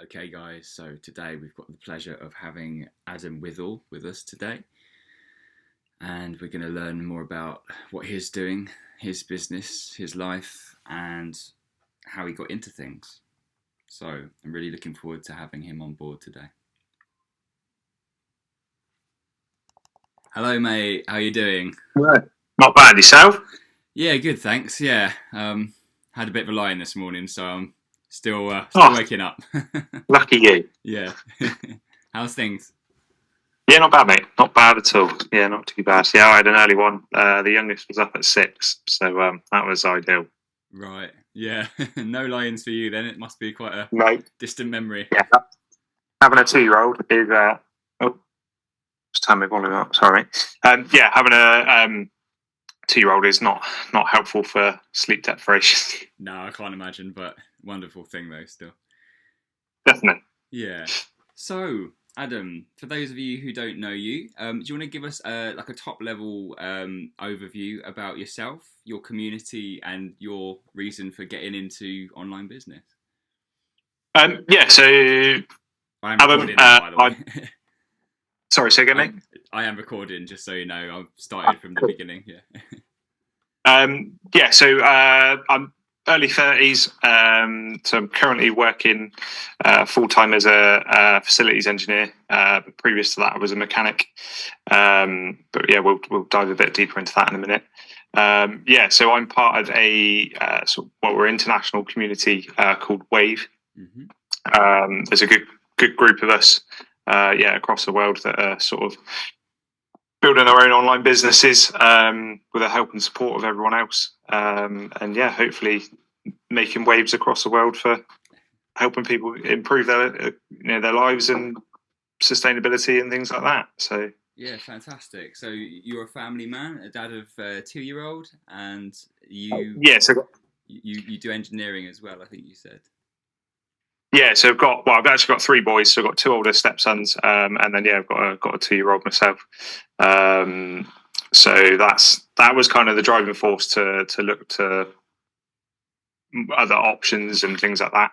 Okay, guys, so today we've got the pleasure of having Adam Withell with us today, and we're going to learn more about what he's doing, his business, his life, and how he got into things. So I'm really looking forward to having him on board today. Hello, mate. How you doing? Right. Not bad yourself. Yeah, good, thanks. Yeah, had a bit of a lie-in this morning, so I'm still Oh, waking up. lucky you. Yeah. How's things? Yeah, not bad, mate. Not bad at all. Yeah, not too bad. Yeah, I had an early one. The youngest was up at 6, so that was ideal. Right. Yeah. No lions for you then. It must be quite a Mate, distant memory. yeah, having a 2-year-old is. Oh, just turn my volume up. Sorry. Yeah, having a 2-year-old is not helpful for sleep deprivation. No, I can't imagine, but wonderful thing though, still. Definitely. Yeah. So, Adam, for those of you who don't know you, do you want to give us a top level overview about yourself, your community, and your reason for getting into online business? Yeah. So, I am Adam, recording that, by the way. sorry, say again, mate. I am recording, just so you know. I've started from the Cool. beginning. Yeah. Yeah, so I'm early 30s. So I'm currently working full time as a facilities engineer. But previous to that, I was a mechanic. But yeah, we'll dive a bit deeper into that in a minute. Yeah, so I'm part of a we're international community called Wave. Mm-hmm. There's a good group of us, yeah, across the world that are sort of building our own online businesses with the help and support of everyone else. And yeah, hopefully making waves across the world for helping people improve their lives and sustainability and things like that. So Yeah, fantastic. So you're a family man, a dad of a 2-year-old, and yeah, so you do engineering as well. I think you said. so I've actually got 3 boys. So I've got 2 older stepsons, and then yeah, I've got a 2-year-old myself. So that was kind of the driving force to look to other options and things like that.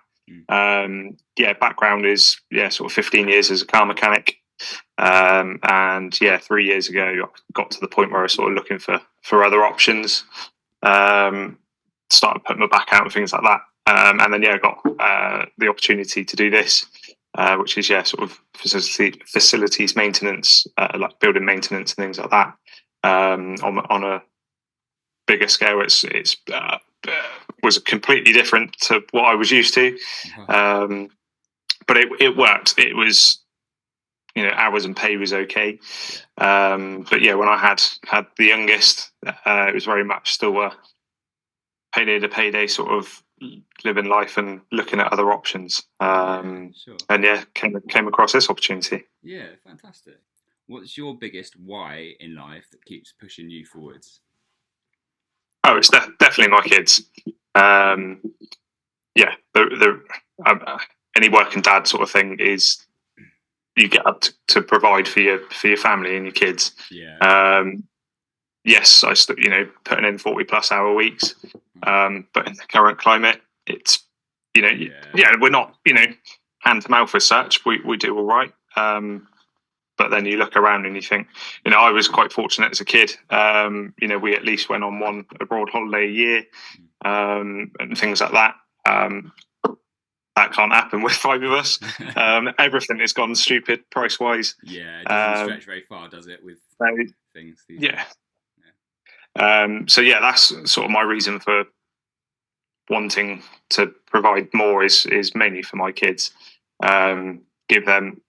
Yeah, background is sort of 15 years as a car mechanic, and yeah, 3 years ago got to the point where I was sort of looking for other options. Started putting my back out and things like that, and then yeah, I got the opportunity to do this, which is sort of facilities maintenance, like building maintenance and things like that. On a bigger scale, it's was completely different to what I was used to, but it worked. It was hours and pay was okay, but yeah, when I had the youngest, it was very much still a payday to payday sort of living life and looking at other options. Sure. And yeah, came across this opportunity. Yeah, fantastic. What's your biggest why in life that keeps pushing you forwards? Oh, it's definitely my kids. Yeah, any working dad sort of thing is you get up to provide for your family and your kids. Yeah. Yes, I putting in 40+ hour weeks, but in the current climate, it's we're not hand to mouth as such. We do all right. But then you look around and you think, I was quite fortunate as a kid. We at least went on one abroad holiday a year, and things like that. That can't happen with 5 of us. Everything has gone stupid price wise. Yeah, it doesn't stretch very far, does it? With things. Yeah. So yeah, that's sort of my reason for wanting to provide more is mainly for my kids. Give them,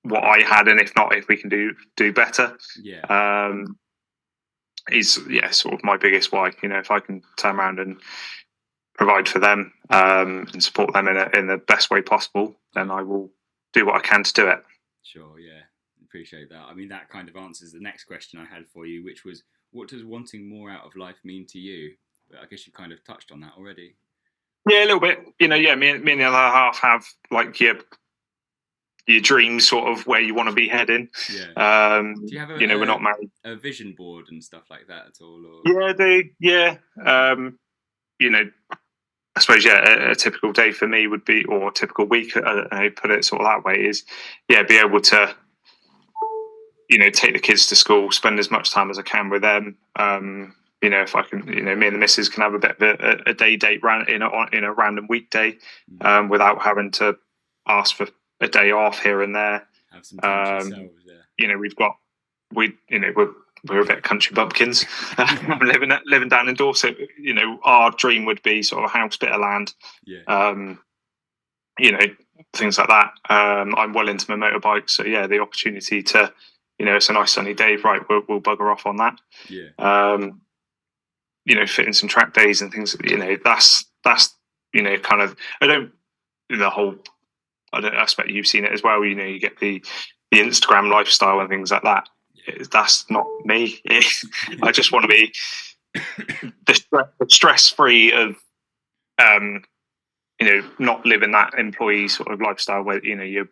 what I had, and if we can do better. Yeah. Is sort of my biggest why. If I can turn around and provide for them, and support them in the best way possible, then I will do what I can to do it. Sure, yeah. Appreciate that. I mean, that kind of answers the next question I had for you, which was, what does wanting more out of life mean to you? But I guess you kind of touched on that already. Yeah, a little bit. Me and the other half have like your dreams, sort of where you want to be heading. Yeah. Do you have we're not married. A vision board and stuff like that at all? Or? Yeah, I do. Yeah. I suppose, yeah, a typical day for me would be, or a typical week, I put it sort of that way, is, yeah, be able to, take the kids to school, spend as much time as I can with them. If I can, me and the missus can have a bit of a day date in a random weekday, without having to ask for a day off here and there. Have some time to yourselves, yeah. We're a bit country bumpkins. living down in Dorset. Our dream would be sort of a house, bit of land. Yeah. Things like that. I'm well into my motorbike, so yeah, the opportunity to, it's a nice sunny day, right? We'll bugger off on that. Yeah. Fit in some track days and things. That's kind of. I expect you've seen it as well. You get the Instagram lifestyle and things like that. That's not me. I just want to be the stress free of, not living that employee sort of lifestyle where your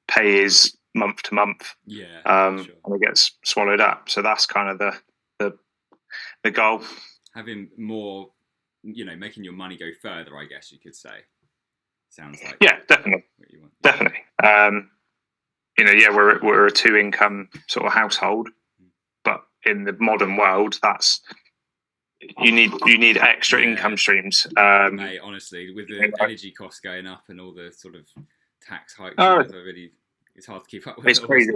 pay is month to month. Yeah. And it gets swallowed up. So that's kind of the goal. Having more, making your money go further, I guess you could say. Sounds like. Yeah, definitely. Definitely. We're a 2-income sort of household, but in the modern world, that's you need extra income streams. Mate, honestly, with the energy costs going up and all the sort of tax hikes, it's hard to keep up with. It's crazy.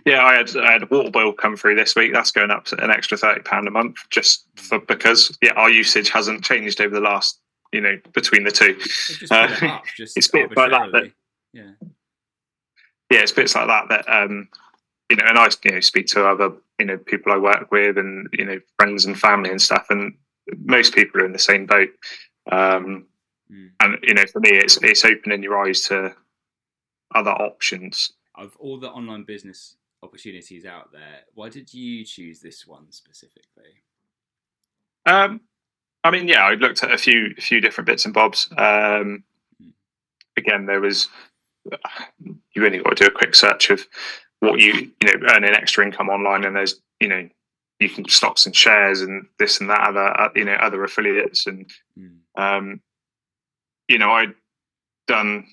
Yeah, I had a water bill come through this week. That's going up to an extra £30 a month, just because our usage hasn't changed over the last, between the two. Just put it up, it's bits like that. Yeah, it's bits like that. And I speak to other people I work with and friends and family and stuff, and most people are in the same boat. And for me, it's opening your eyes to other options. Of all the online business opportunities out there, why did you choose this one specifically? I looked at a few different bits and bobs. Again, there was, you only got to do a quick search of what you earn an extra income online, and there's you can stocks and shares and this and that other affiliates, and I'd done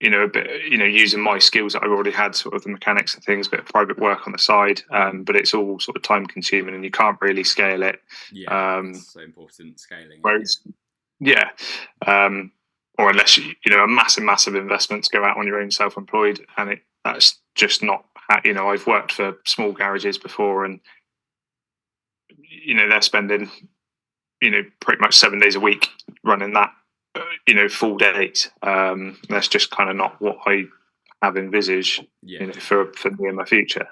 a bit using my skills that I already had, sort of the mechanics and things, a bit of private work on the side, but it's all sort of time consuming and you can't really scale it. It's so important, scaling. Whereas, or unless a massive investment to go out on your own self-employed, and that's just not I've worked for small garages before, and they're spending pretty much 7 days a week running that full days. That's just kind of not what I have envisaged for me in my future.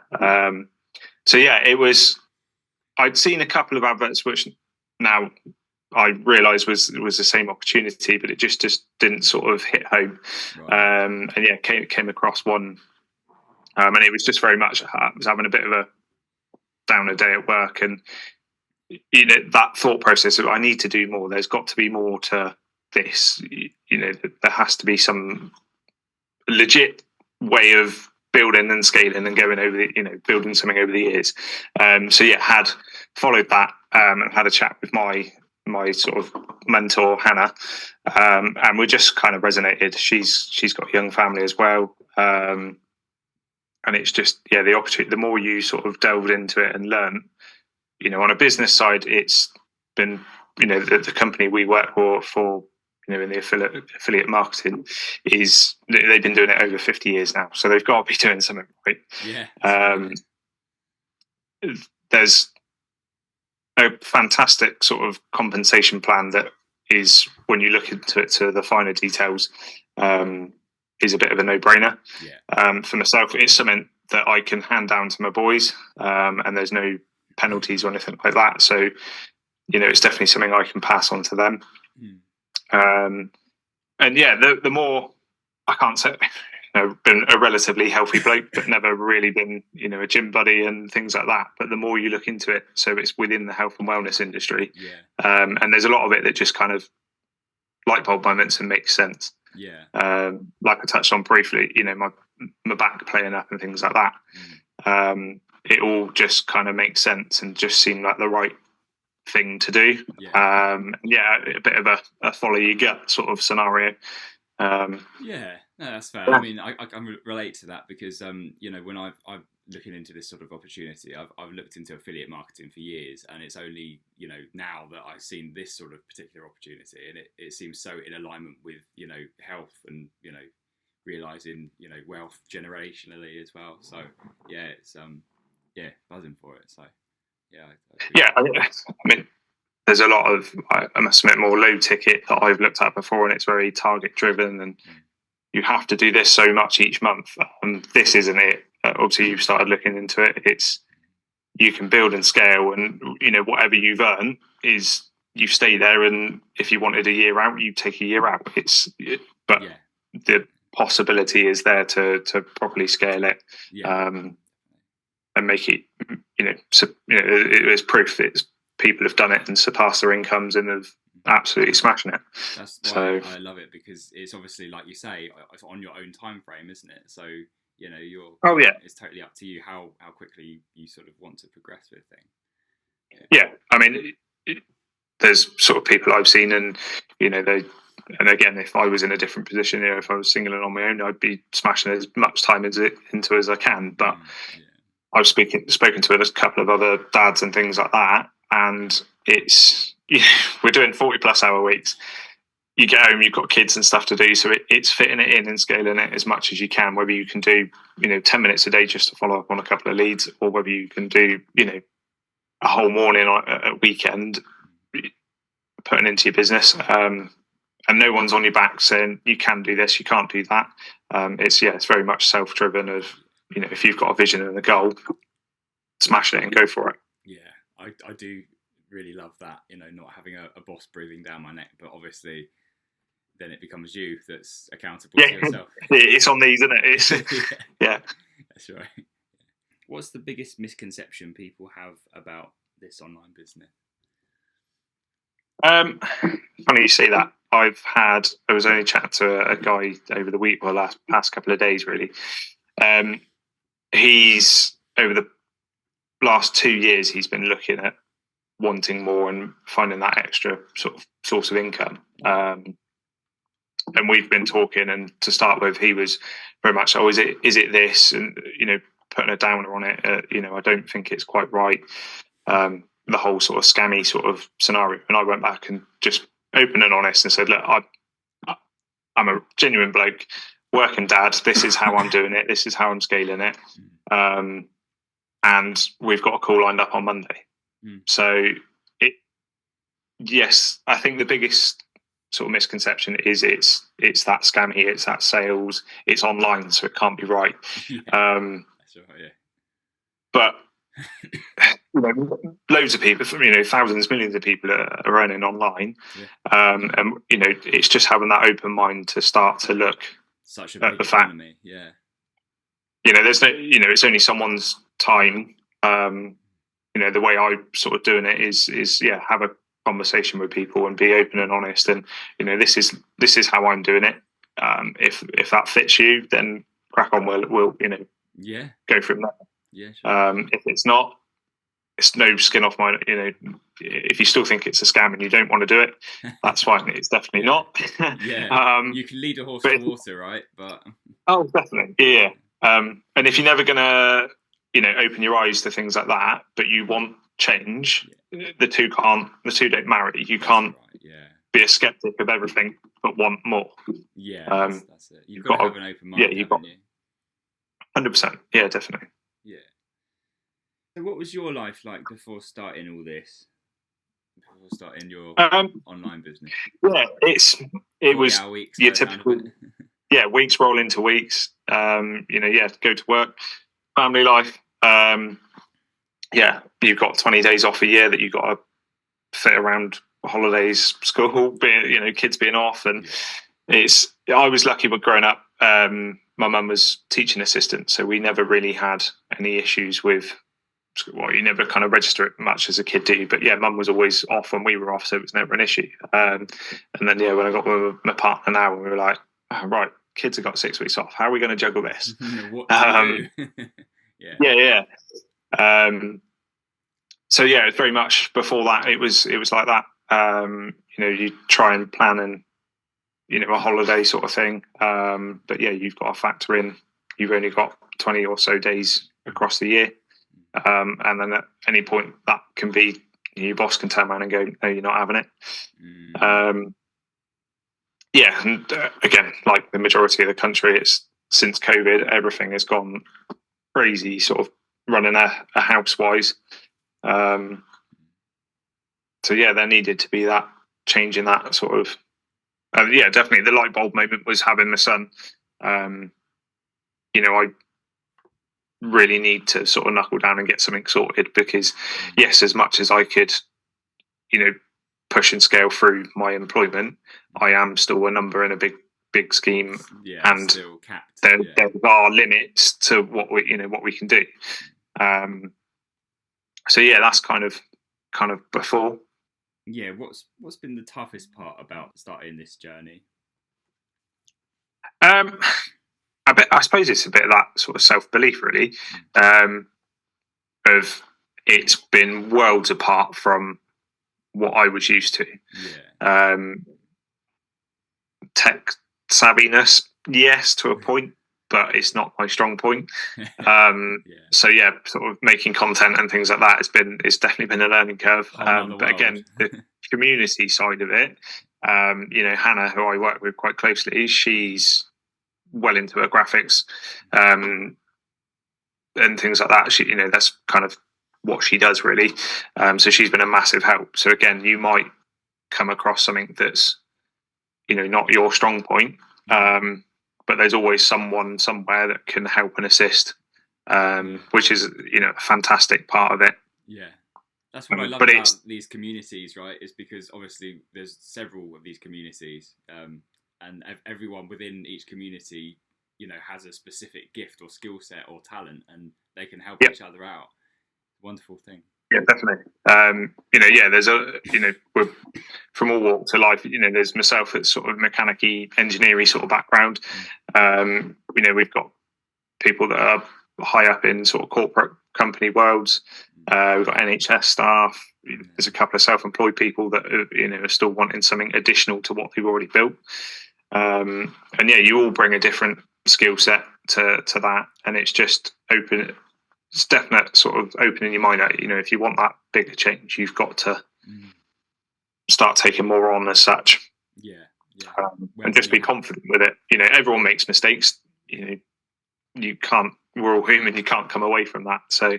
It was, I'd seen a couple of adverts which now I realised was the same opportunity, but it just didn't sort of hit home. Right. Came across one, and it was just very much, I was having a bit of a downer day at work, and that thought process of I need to do more. There's got to be more to this. There has to be some legit way of building and scaling and going over building something over the years. Had followed that, and had a chat with my sort of mentor Hannah, and we just kind of resonated. She's got a young family as well, and it's just the opportunity. The more you sort of delved into it and learn, on a business side, it's been the company we work for in the affiliate marketing is they've been doing it over 50 years now, so they've got to be doing something right. There's a fantastic sort of compensation plan that is, when you look into it to the finer details, is a bit of a no-brainer. For myself, it's something that I can hand down to my boys, and there's no penalties or anything like that, so it's definitely something I can pass on to them. The more, I can't say been a relatively healthy bloke, but never really been a gym buddy and things like that, but the more you look into it, so it's within the health and wellness industry, and there's a lot of it that just kind of light bulb moments and makes sense. Like I touched on briefly, my back playing up and things like that, it all just kind of makes sense and just seemed like the right thing to do. A bit of a follow your gut sort of scenario. No, that's fair. I mean, I can relate to that because when I've looking into this sort of opportunity, I've looked into affiliate marketing for years, and it's only now that I've seen this sort of particular opportunity, and it seems so in alignment with health and realizing wealth generationally as well. So it's buzzing for it. So I mean, there's a lot of, I must admit, more low ticket that I've looked at before, and it's very target driven, and you have to do this so much each month. This isn't it. Obviously, you've started looking into it. It's, you can build and scale, and whatever you've earned is you stay there. And if you wanted a year out, you take a year out. The possibility is there to properly scale it, and make it. It was proof that people have done it and surpassed their incomes and have absolutely smashing it. That's why I love it, because it's obviously, like you say, it's on your own time frame, isn't it? So you're it's totally up to you how quickly you sort of want to progress with things. I mean, there's sort of people I've seen, and and again, if I was in a different position, if I was single and on my own, I'd be smashing as much time into as I can. But I've spoken to a couple of other dads and things like that, and it's we're doing 40+ hour weeks. You get home, you've got kids and stuff to do, so it's fitting it in and scaling it as much as you can. Whether you can do 10 minutes a day just to follow up on a couple of leads, or whether you can do a whole morning a weekend putting into your business, and no one's on your back saying you can do this, you can't do that. It's very much self-driven. Of if you've got a vision and a goal, smash it and go for it. I do really love that, not having a boss breathing down my neck, but obviously then it becomes you that's accountable to yourself. It's on these, isn't it? That's right. What's the biggest misconception people have about this online business? Funny you say that. I was only chatting to a guy over the week, past couple of days really. He's, over the last 2 years, he's been looking at wanting more and finding that extra sort of source of income. And we've been talking, and to start with, he was very much, is it this? And, putting a downer on it. I don't think it's quite right. The whole sort of scammy sort of scenario. And I went back and just open and honest and said, look, I'm a genuine bloke, working dad. This is how I'm doing it. This is how I'm scaling it. And we've got a call lined up on Monday. So I think the biggest sort of misconception is it's that scammy, it's that sales, it's online, so it can't be right. That's right, But loads of people, thousands, millions of people are earning online, and it's just having that open mind to start to look such a big economy. There's no, it's only someone's time. The way I sort of doing it is have a conversation with people and be open and honest, and this is how I'm doing it. If that fits you, then crack on. We'll go from there. Sure. If it's not, it's no skin off my. If you still think it's a scam and you don't want to do it, that's fine. It's definitely not. You can lead a horse to water, right? But definitely, and if you're never gonna open your eyes to things like that, but you want change, the two don't marry. You can't be a skeptic of everything but want more. That's it. You've got to have an open mind. You've got 100%. Yeah, definitely. So what was your life like before starting all this? Before starting your online business? It was your typical weeks roll into weeks. Go to work, family life. You've got 20 days off a year that you've got to fit around holidays, school, kids being off, and I was lucky with growing up. My mum was teaching assistant, so we never really had any issues with. Well, you never kind of register it much as a kid, do you? But mum was always off when we were off, so it was never an issue. And then when I got with my partner now, we were like, right, kids have got 6 weeks off. How are we going to juggle this? What do you do? So yeah, it's very much before that. It was like that. You try and plan and a holiday sort of thing. But yeah, you've got to factor in. You've only got 20 or so days across the year, and then at any point that can be your boss can turn around and go, "No, you're not having it." Yeah, and again, like the majority of the country, it's since COVID, everything has gone crazy, sort of running a house-wise. So yeah, there needed to be that change in that sort of. Yeah, definitely. The light bulb moment was having the son. I really need to sort of knuckle down and get something sorted because, yes, as much as I could, push and scale through my employment, I am still a number in a big scheme, and still capped. There are limits to what we can do. So yeah, that's kind of before. Yeah, what's been the toughest part about starting this journey? I suppose it's a bit of that sort of self-belief, really. Of it's been worlds apart from what I was used to. Yeah. Tech savviness, yes, to a point, but it's not my strong point. So yeah, sort of making content and things like that it's definitely been a learning curve. But again, the community side of it, Hannah, who I work with quite closely, she's well into her graphics, and things like that. She, that's kind of what she does really. So she's been a massive help. So again, you might come across something that's, not your strong point, but there's always someone somewhere that can help and assist, which is, a fantastic part of it. Yeah. That's what I love about these communities, right? Is because obviously there's several of these communities, and everyone within each community, has a specific gift or skill set or talent, and they can help each other out. Wonderful thing. Yeah, definitely. There's we're from all walks of life. There's myself that's sort of mechanic-y, engineering sort of background. We've got people that are high up in sort of corporate company worlds. We've got NHS staff. There's a couple of self-employed people that are still wanting something additional to what they've already built. And yeah, you all bring a different skill set to that, and it's just open. It's definite sort of opening your mind out. If you want that bigger change, you've got to start taking more on as such. Yeah. And just be confident with it. Everyone makes mistakes. You can't. We're all human. You can't come away from that. So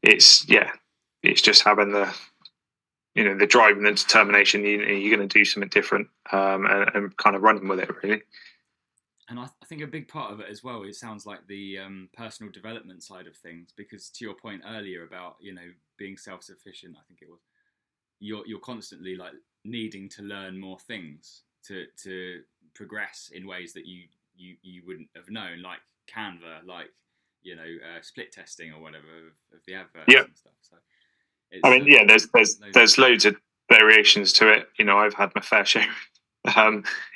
it's just having the drive and the determination. You're going to do something different, and kind of running with it really. And I think a big part of it as well, it sounds like the personal development side of things, because to your point earlier about, being self-sufficient, I think it was, you're constantly like needing to learn more things to progress in ways that you wouldn't have known, like Canva, like, split testing or whatever of the adverts and stuff. So there's loads of variations to it. I've had my fair share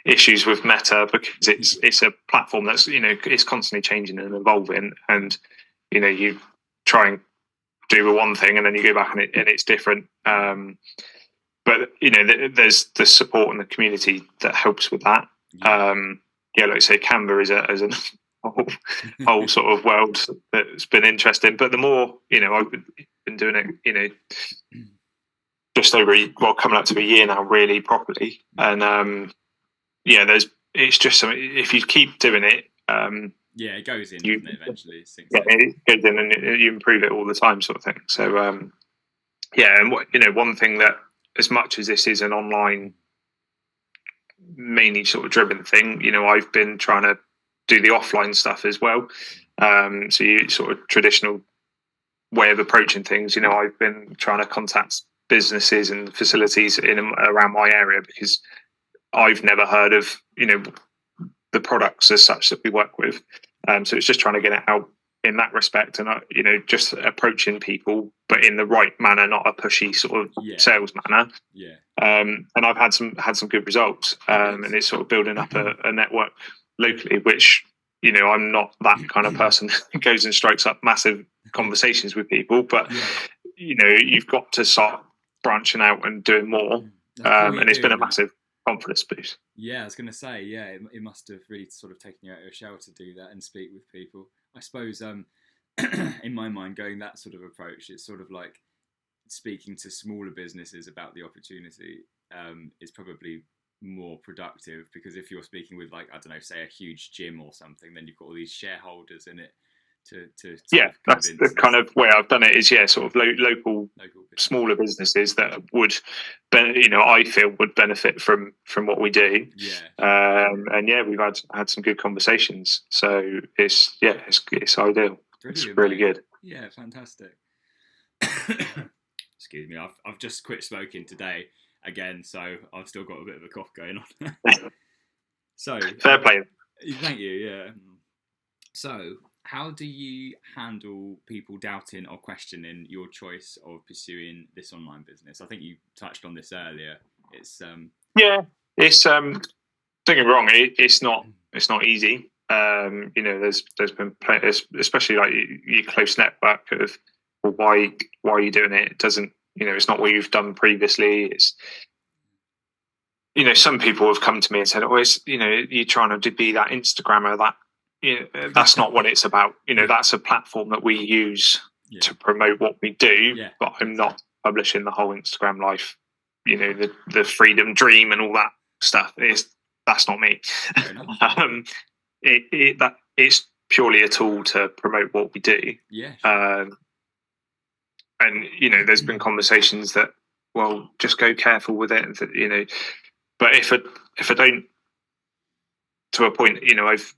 issues with Meta because it's a platform that's it's constantly changing and evolving, and you try and do one thing and then you go back and it's different. But there's the support in the community that helps with that. Like I say, Canva is a whole sort of world that's been interesting. But the more I've been doing it, just over coming up to a year now, really properly. And it's just something. If you keep doing it, it goes in, doesn't it, eventually. It goes in, and you improve it all the time, sort of thing. So and one thing that, as much as this is an online, mainly sort of driven thing, I've been trying to do the offline stuff as well. So you sort of traditional way of approaching things. I've been trying to contact businesses and facilities around my area because I've never heard of the products as such that we work with. So it's just trying to get it out in that respect, and just approaching people, but in the right manner, not a pushy sort of sales manner. And I've had some good results, and it's sort of building up a network locally, which I'm not that kind of person who goes and strikes up massive conversations with people, but you've got to start branching out and doing more. That's cool And it's been a that. massive confidence boost. Yeah, I was going to say, yeah, it must have really sort of taken you out of your shell to do that and speak with people. I suppose, in my mind, going that sort of approach, it's sort of like speaking to smaller businesses about the opportunity is probably more productive, because if you're speaking with, like, I don't know, say a huge gym or something, then you've got all these shareholders in it to sort Yeah, of that's the convince. kind of way I've done it. Is sort of local smaller businesses that would, I feel would benefit from what we do. Yeah. And yeah, we've had some good conversations. So it's ideal. Brilliant, it's really good. Yeah, fantastic. Excuse me, I've just quit smoking today again, so I've still got a bit of a cough going on. So fair play. Thank you. Yeah. So, how do you handle people doubting or questioning your choice of pursuing this online business? I think you touched on this earlier. It's don't get me wrong, it's not easy. There's been especially like your close network of, well, why are you doing it? It doesn't, it's not what you've done previously. It's, some people have come to me and said, oh, it's, you're trying to be that Instagrammer, that, that's not what it's about. That's a platform that we use to promote what we do, but I'm not publishing the whole Instagram life, the freedom dream and all that stuff. That's not me. It's purely a tool to promote what we do. And there's been conversations that, well, just go careful with it, but if I don't, to a point, I've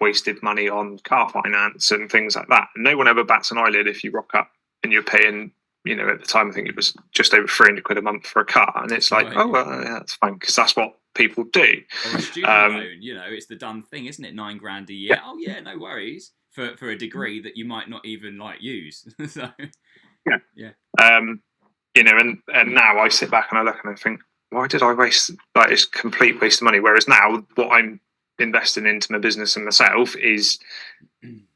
wasted money on car finance and things like that, and no one ever bats an eyelid if you rock up and you're paying, at the time I think it was just over 300 quid a month for a car, and it's like, oh well, yeah, that's fine, because that's what people do. Or a student loan, it's the done thing, isn't it? $9,000 a year. Oh yeah, no worries for a degree that you might not even use. So and now I sit back and I look and I think, why did I waste? Like, it's a complete waste of money. Whereas now, what I'm investing into my business and myself is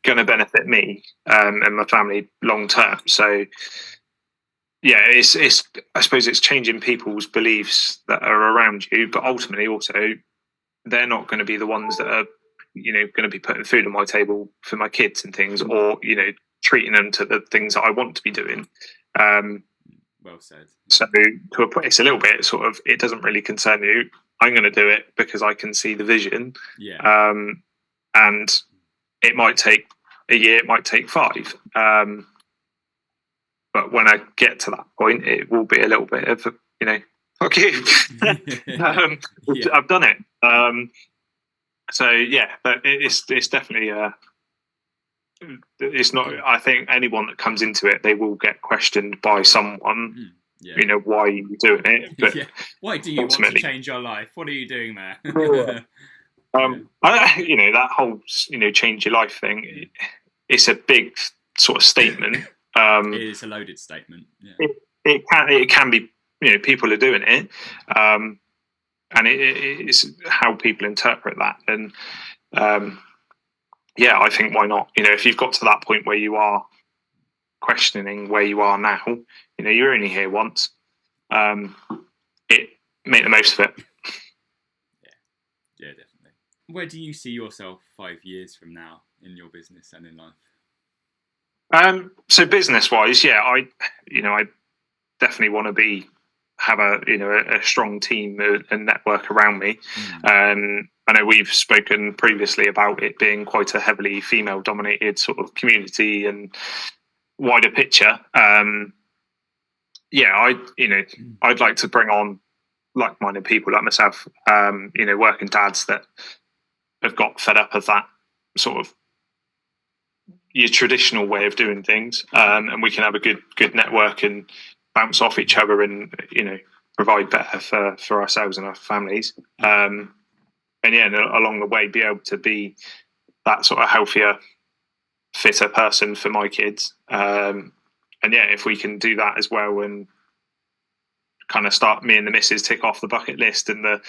going to benefit me and my family long term. So yeah, it's I suppose it's changing people's beliefs that are around you, but ultimately also they're not going to be the ones that are going to be putting food on my table for my kids and things, or treating them to the things that I want to be doing. Well said. So to a point, it's a little bit sort of, it doesn't really concern you. I'm going to do it because I can see the vision. And it might take a year, it might take 5. But when I get to that point, it will be a little bit of, fuck you. I've done it. So yeah, but it's definitely it's not. I think anyone that comes into it, they will get questioned by someone. Why are you doing it? But why do you want to change your life? What are you doing there? That whole change your life thing. It's a big sort of statement. It is a loaded statement. Yeah. It can be. People are doing it, and it's how people interpret that. And I think, why not? If you've got to that point where you are questioning where you are now, you're only here once. Make the most of it. Yeah, definitely. Where do you see yourself 5 years from now in your business and in life? So business-wise, I definitely want to have a strong team and network around me. I know we've spoken previously about it being quite a heavily female-dominated sort of community and wider picture. I'd like to bring on like-minded people like myself, working dads that have got fed up of that sort of your traditional way of doing things, and we can have a good network and bounce off each other and provide better for ourselves and our families. And along the way, be able to be that sort of healthier, fitter person for my kids. If we can do that as well, and kind of start, me and the missus tick off the bucket list, and the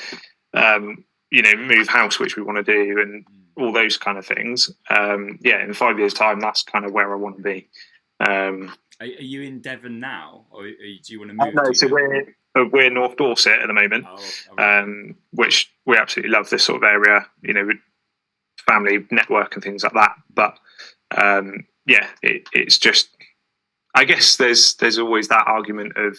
move house, which we want to do, and all those kind of things. In 5 years' time, that's kind of where I want to be. Are you in Devon now, or do you want to move No, to so Devon? we're North Dorset at the moment, Oh, okay. which we absolutely love this sort of area. You know, with family network and things like that. But yeah, it's just. I guess there's always that argument of,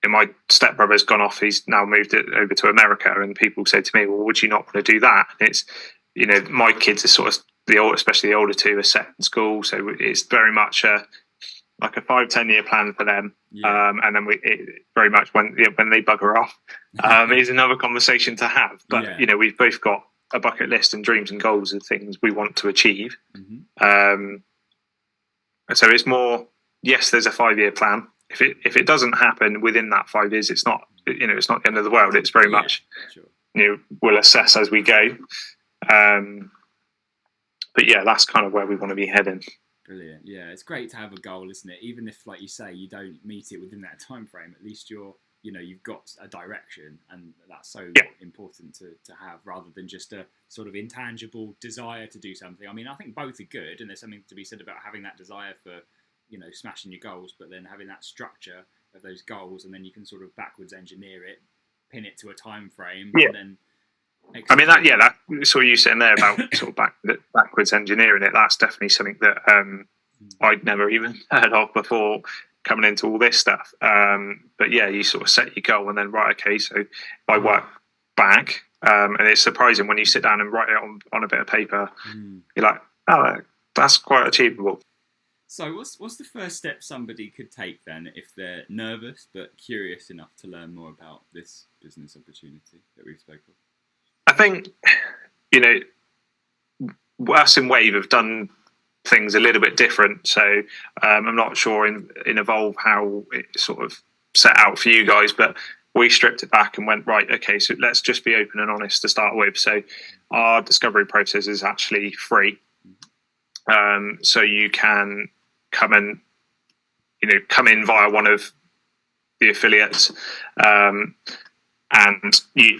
my stepbrother's gone off. He's now moved it over to America, and people say to me, "Well, would you not want to do that?" And it's, my kids are sort of especially the older two, are set in school, so it's very much like a 5-10 year plan for them. Yeah. And then very much when they bugger off, is another conversation to have. But Yeah. We've both got a bucket list and dreams and goals of things we want to achieve. Mm-hmm. So it's more, yes, there's a 5-year plan. If it doesn't happen within that 5 years, it's not it's not the end of the world. It's very much sure. We'll assess as we go. But yeah, that's kind of where we want to be heading. Brilliant. Yeah, it's great to have a goal, isn't it? Even if, like you say, you don't meet it within that time frame, at least you've got a direction, and that's so important to have, rather than just a sort of intangible desire to do something. I mean, I think both are good, and there's something to be said about having that desire for, smashing your goals, but then having that structure of those goals, and then you can sort of backwards engineer it, pin it to a time frame, and then. I mean, that's what you saying there about sort of backwards engineering it. That's definitely something that I'd never even heard of before coming into all this stuff. But yeah, you sort of set your goal and then, right, okay, so if I work back, and it's surprising when you sit down and write it on a bit of paper, you're like, oh, that's quite achievable. So what's the first step somebody could take then if they're nervous but curious enough to learn more about this business opportunity that we've spoken of? I think, us in Wave have done things a little bit different. So I'm not sure in Evolve how it sort of set out for you guys, but we stripped it back and went, right, okay, so let's just be open and honest to start with. So our discovery process is actually free. So you can come in via one of the affiliates, and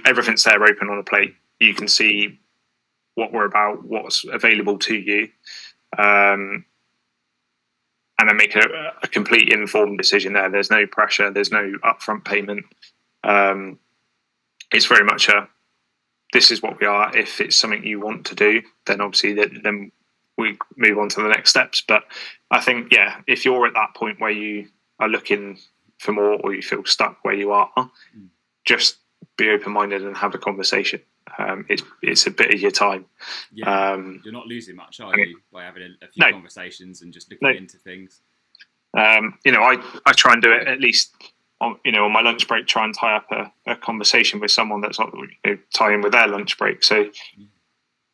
everything's there open on a plate. You can see what we're about, what's available to you, and then make a complete informed decision there. There's no pressure. There's no upfront payment. It's very much this is what we are. If it's something you want to do, then obviously then we move on to the next steps. But I think, if you're at that point where you are looking for more, or you feel stuck where you are, just be open-minded and have a conversation. It's a bit of your time. Yeah, you're not losing much, are you, by having a few conversations and just looking into things? I try and do it at least on my lunch break. Try and tie up a conversation with someone that's not tie in with their lunch break. So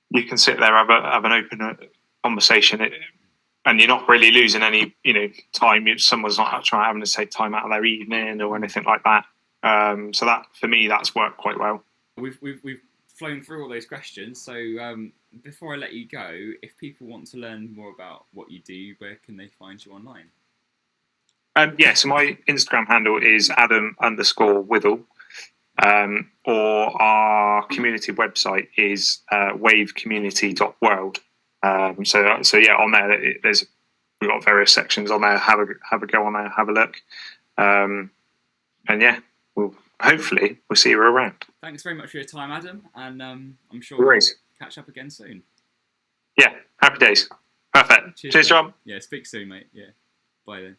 you can sit there, have an open conversation, and you're not really losing any time. Someone's not having to take time out of their evening or anything like that. So that, for me, that's worked quite well. We've flown through all those questions. So before I let you go, if people want to learn more about what you do, where can they find you online? So my Instagram handle is Adam_Withell, or our community website is wavecommunity.world. So on there, we've got various sections on there. Have a go on there, have a look, and hopefully we'll see you around. Thanks very much for your time, Adam, and I'm sure we'll catch up again soon. Yeah, happy days. Perfect. Cheers, John. Yeah, speak soon, mate. Yeah, bye then.